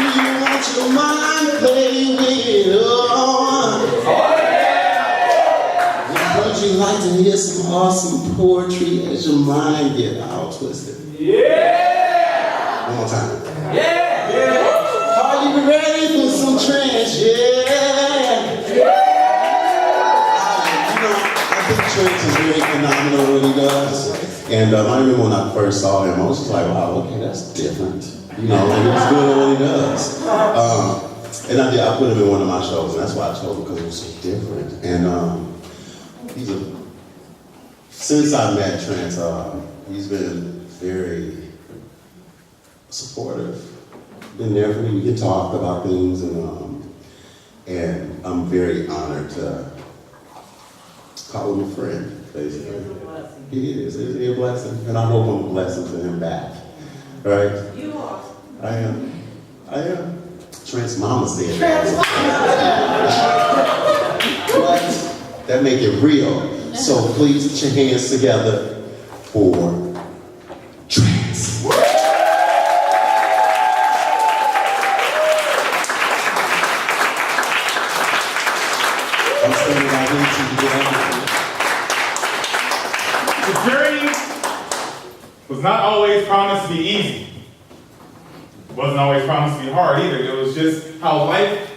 you want your mind played with? Would you like to hear some awesome poetry as your mind get all twisted? Yeah! One more time. Yeah! Yeah! Are you ready for some trance? Yeah! I think Trance is very phenomenal what he does. And I remember when I first saw him, I was just like, wow, okay, that's different. You know, and he's good at what he does. And I put him in one of my shows, and that's why I chose him, because it was so different. And since I met Trance, he's been very supportive. Been there for me. We can talk about things, and I'm very honored to call him a friend, basically. He is. He's a blessing, and I hope I'm a blessing to him back. Right? You are. I am. Trance Mama said that. But that make it real. So please put your hands together for Trance. I'm standing right here to get The journey was not always promised to be easy. It wasn't always promised to be hard either. It was just how life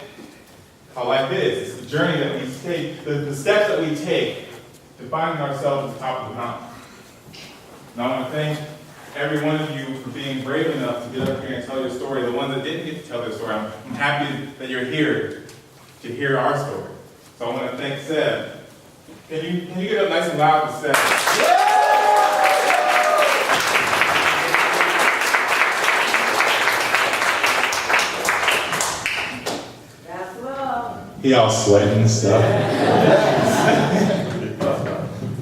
is. It's the journey that we take, the steps that we take to finding ourselves at the top of the mountain. And I want to thank every one of you for being brave enough to get up here and tell your story. The ones that didn't get to tell their story, I'm happy that you're here to hear our story. So I want to thank Seb. Can you get up nice and loud for Seb? He all sweating and stuff.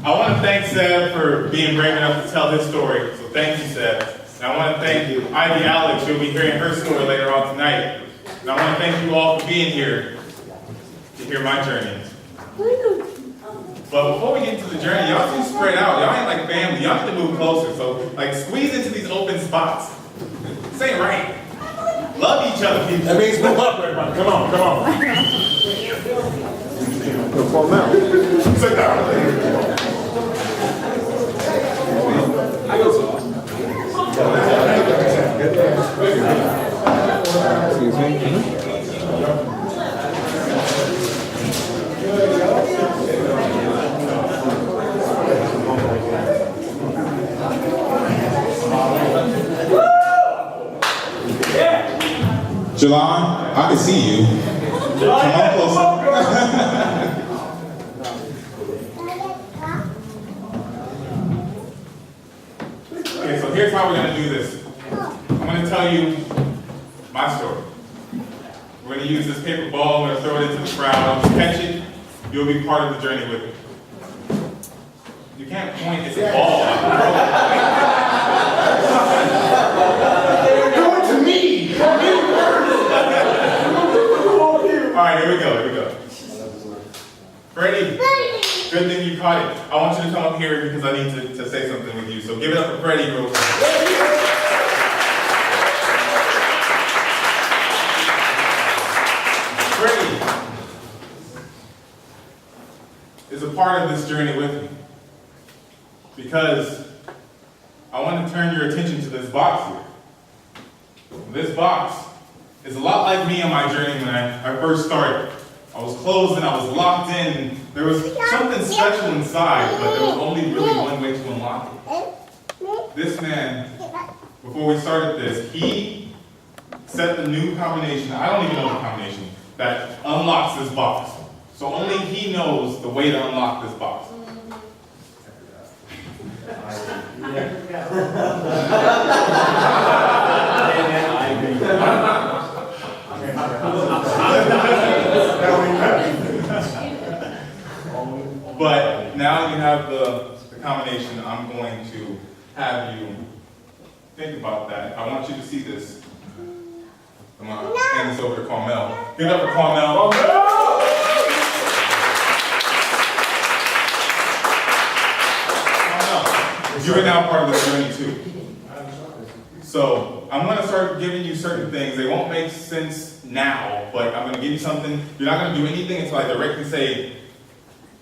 I want to thank Seb for being brave enough to tell his story. So thank you, Seb. And I want to thank Ivy Alex. You'll be hearing her story later on tonight. And I want to thank you all for being here to hear my journey. But before we get into the journey, y'all too spread out. Y'all ain't like family. Y'all need to move closer. So like squeeze into these open spots. This ain't right. Love each other, people. That means move up, everybody. Come on, come on. Perform out. Sit down. I go so. Excuse me. Jelon, I can see you. Come on closer. Okay, so here's how we're going to do this. I'm going to tell you my story. We're going to use this paper ball. I'm going to throw it into the crowd. If you catch it, you'll be part of the journey with me. You can't point, it's a ball. Alright, here we go. Freddie, good thing you caught it. I want you to come up here because I need to say something with you. So give it up for Freddie real quick. Freddie is a part of this journey with me because I want to turn your attention to this box here. This box is a lot like me on my journey when I first started. I was closed and I was locked in. There was something special inside, but there was only really one way to unlock it. This man, before we started this, he set the new combination, I don't even know the combination, that unlocks this box. So only he knows the way to unlock this box. But now you have the combination. I'm going to have you think about that. I want you to see this. I'm going to hand this over to Carmel. Give it up for Carmel. Carmel, you are now part of the journey too. So I I'm going to start giving you certain things. They won't make sense now, but I'm going to give you something. You're not going to do anything until I directly say,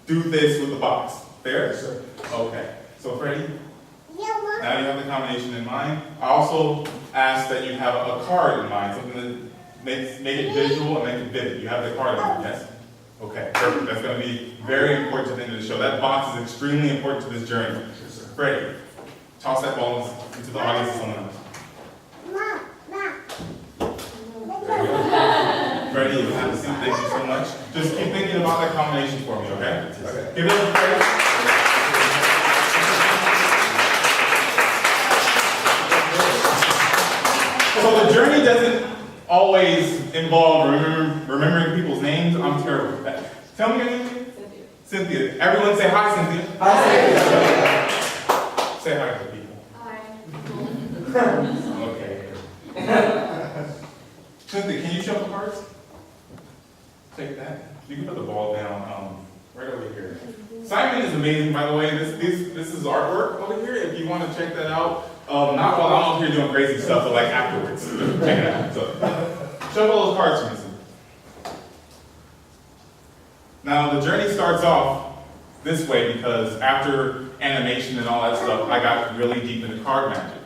do this with the box. Fair? Yes, sir. Okay. So, Freddie, now you have the combination in mind. I also ask that you have a card in mind, something that make it visual and make it vivid. You have the card in mind, yes? Okay, perfect. That's going to be very important to the end of the show. That box is extremely important to this journey. Yes, sir. Freddie, toss that ball into the audience of someone else. Freddie, you have a seat. Thank you so much. Just keep thinking about that combination for me, okay? Okay. Give it up, Freddie. So the journey doesn't always involve remembering people's names. I'm terrible at that. Tell me your name. Cynthia. Everyone say hi, Cynthia. Hi, Say hi to people. Okay. Cynthia, can you shuffle cards? Take that. You can put the ball down right over here. Simon is amazing, by the way. This is artwork over here. If you want to check that out, not while I'm up here doing crazy stuff, but like afterwards. Check it out. So, shuffle those cards for me. Now the journey starts off this way because after animation and all that stuff, I got really deep into card magic.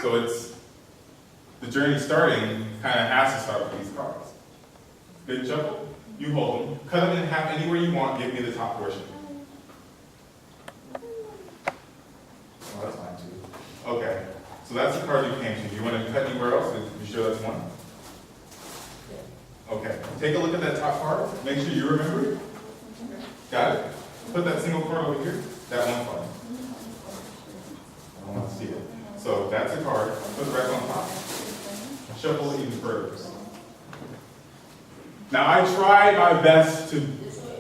So it's the journey starting kind of has to start with these cards. Good shuffle. You hold them. Cut them in half anywhere you want. Give me the top portion. Oh, that's fine too. Okay. So that's the card you came to. You want to cut anywhere else? You sure that's one? Okay. Take a look at that top card. Make sure you remember it. Got it? Put that single card over here. That one card. I want to see it. So that's a card. Put it right on top. Shuffle it even further. Now I try my best to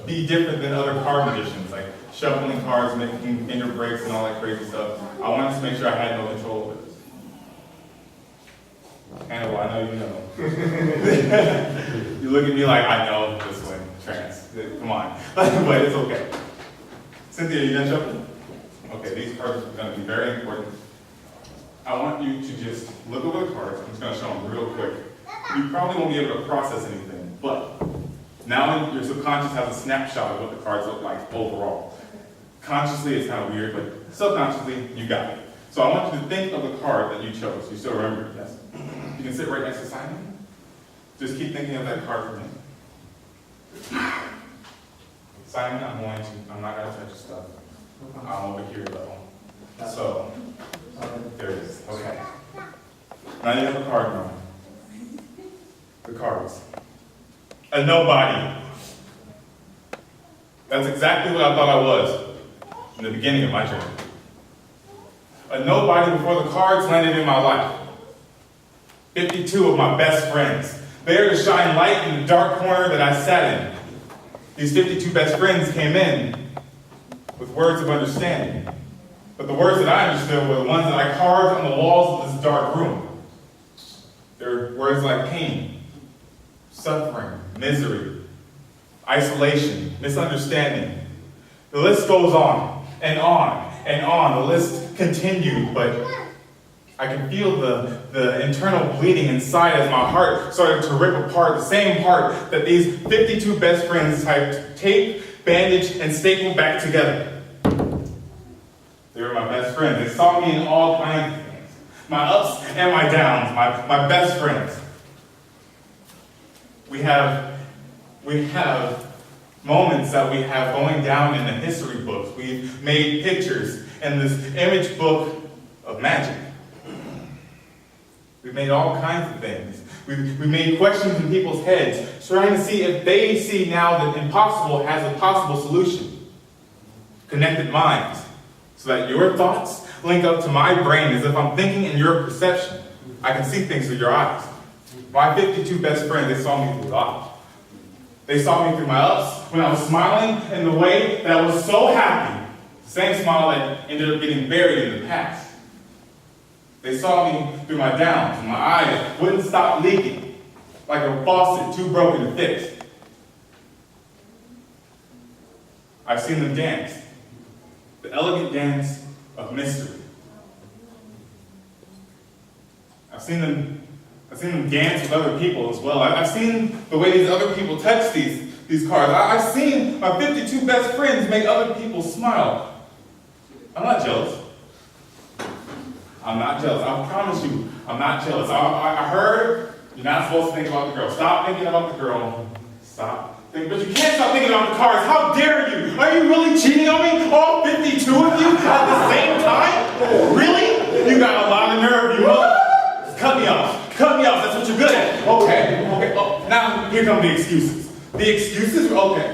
be different than other card magicians, like shuffling cards, making finger breaks and all that crazy stuff. I wanted to make sure I had no control over this. Hannibal, I know you know. You look at me like I know this one, trans. Come on. But it's okay. Cynthia, you done shuffling? Okay, these cards are going to be very important. I want you to just look over the cards. I'm just going to show them real quick. You probably won't be able to process anything, but now your subconscious has a snapshot of what the cards look like overall. Consciously, it's kind of weird, but subconsciously, you got it. So I want you to think of the card that you chose. You still remember it, yes? You can sit right next to Simon. Just keep thinking of that card for him. Simon, I'm not going to touch your stuff. I'm over here, though. So, there it is. Okay. Now you have a card now. The cards. A nobody. That's exactly what I thought I was in the beginning of my journey. A nobody before the cards landed in my life. 52 of my best friends. There to shine light in the dark corner that I sat in. These 52 best friends came in with words of understanding. But the words that I understood were the ones that I carved on the walls of this dark room. They're words like pain, suffering, misery, isolation, misunderstanding. The list goes on and on and on. The list continued, but I can feel the internal bleeding inside as my heart started to rip apart. The same heart that these 52 best friends typed tape, bandage, and stapled back together. They were my best friends. They saw me in all kinds of things. My ups and my downs, my best friends. We have moments that we have going down in the history books. We've made pictures in this image book of magic. We've made all kinds of things. We've made questions in people's heads, trying to see if they see now that impossible has a possible solution. Connected minds. So that your thoughts link up to my brain as if I'm thinking in your perception. I can see things through your eyes. My 52 best friends, they saw me through life. They saw me through my ups when I was smiling in the way that I was so happy. The same smile that ended up getting buried in the past. They saw me through my downs, and my eyes wouldn't stop leaking like a faucet too broken to fix. I've seen them dance. The elegant dance of mystery. I've seen them dance with other people as well. I've seen the way these other people text these cards. I've seen my 52 best friends make other people smile. I'm not jealous. I'm not jealous. I promise you, I'm not jealous. I heard you're not supposed to think about the girl. Stop thinking about the girl. Stop. But you can't stop thinking about the cards. How dare you? Are you really cheating on me? All 52 of you at the same time? Really? You got a lot of nerve, you know? Just cut me off. Cut me off. That's what you're good at. Okay. Oh, now here come the excuses. The excuses? Okay.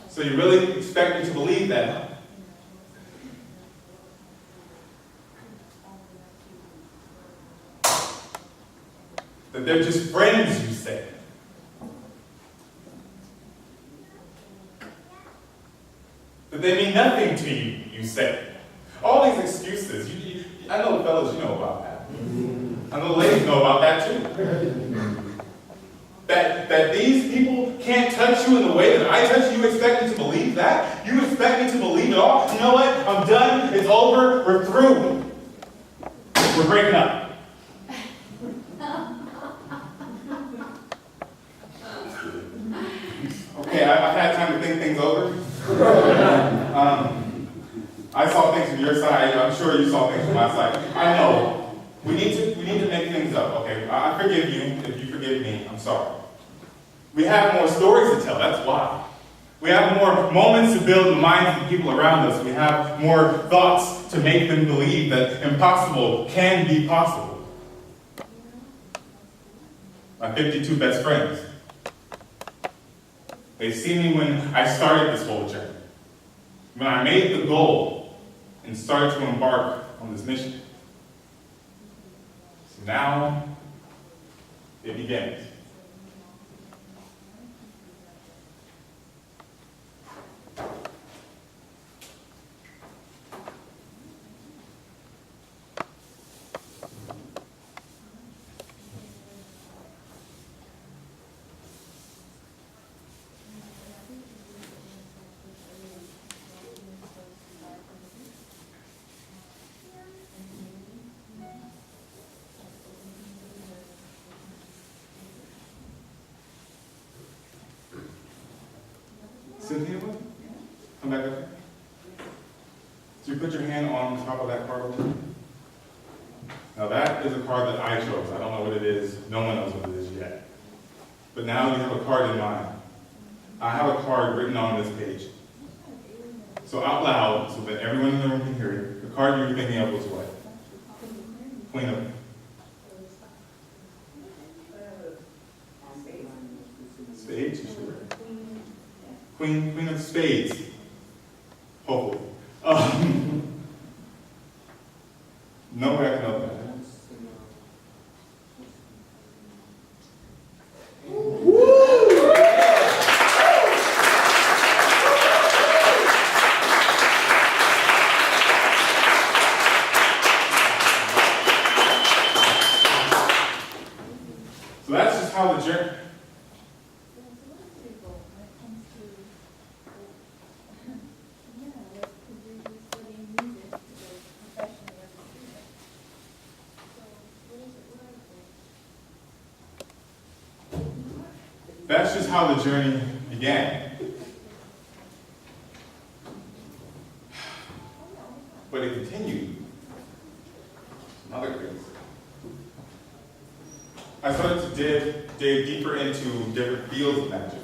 So you really expect me to believe that? That they're just friends, you say? That they mean nothing to you, you say? All these excuses, I know the fellas, you know about that. I know the ladies know about that too. That these people can't touch you in the way that I touch you. You expect me to believe that? You expect me to believe it all? You know what? I'm done. It's over. We're through. We're breaking up. Okay, I've had time to think things over. I saw things from your side. I'm sure you saw things from my side. I know. We need to make things up. Okay, I forgive you if you forgive me. I'm sorry. We have more stories to tell. That's why. We have more moments to build the minds of the people around us. We have more thoughts to make them believe that impossible can be possible. My 52 best friends. They see me when I started this whole journey. When I made the goal and started to embark on this mission. So now, it begins. Cynthia, come back up. So you put your hand on top of that card. Now that is a card that I chose. I don't know what it is. No one knows what it is yet. But now you have a card in mind. I have a card written on this page. So out loud, so that everyone in the room can hear it, the card you were thinking of was what? Queen of Spades? Queen of Spades. Hopefully. No way I can help that. So that's just how the journey. That's just how the journey began. But it continued. Some other things. I started to dig deeper into different fields of magic.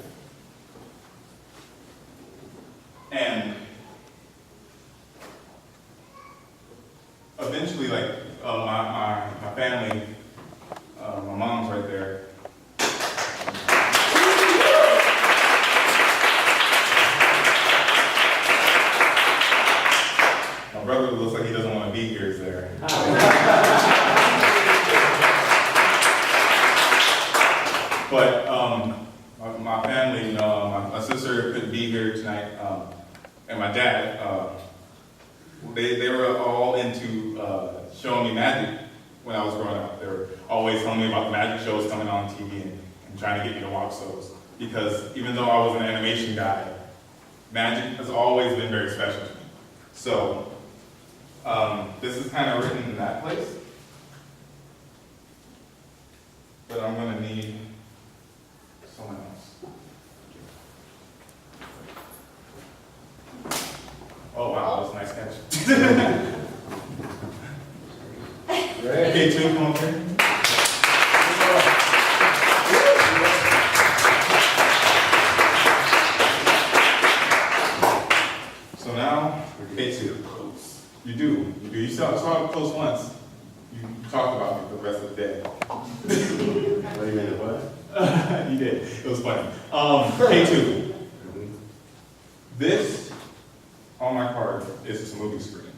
And eventually, like, my family, my mom's right there. My brother looks like he doesn't want to be here is there. But my family, you know, my sister couldn't be here tonight, and my dad, they were all into showing me magic when I was growing up. They were always telling me about the magic shows coming on TV and trying to get me to watch those. Because even though I was an animation guy, magic has always been very special to me. So This is kind of written in that place. But I'm going to need someone else. Oh, wow, that was a nice catch. Okay, two, come on here. So now, K2. You do. You saw it close once. You talked about me for the rest of the day. What do you mean, what? You did. It was funny. K2. This on my card is just a movie screen.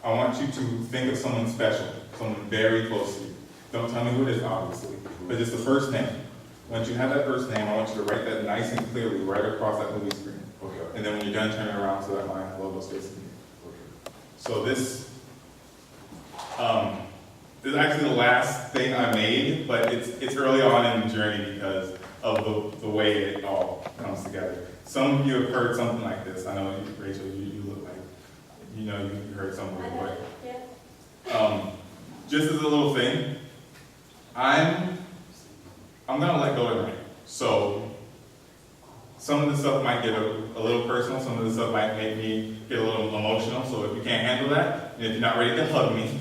I want you to think of someone special, someone very close to you. Don't tell me who it is, obviously, but just the first name. Once you have that first name, I want you to write that nice and clearly right across that movie screen. Okay. And then when you're done, turn it around so that my logo stays in here. Okay. So this is actually the last thing I made, but it's early on in the journey because of the way it all comes together. Some of you have heard something like this. I know, Rachel, you look like, you heard something like just as a little thing, I'm gonna let go tonight. So some of the stuff might get a little personal, some of the stuff might make me get a little emotional. So if you can't handle that, and if you're not ready to hug me,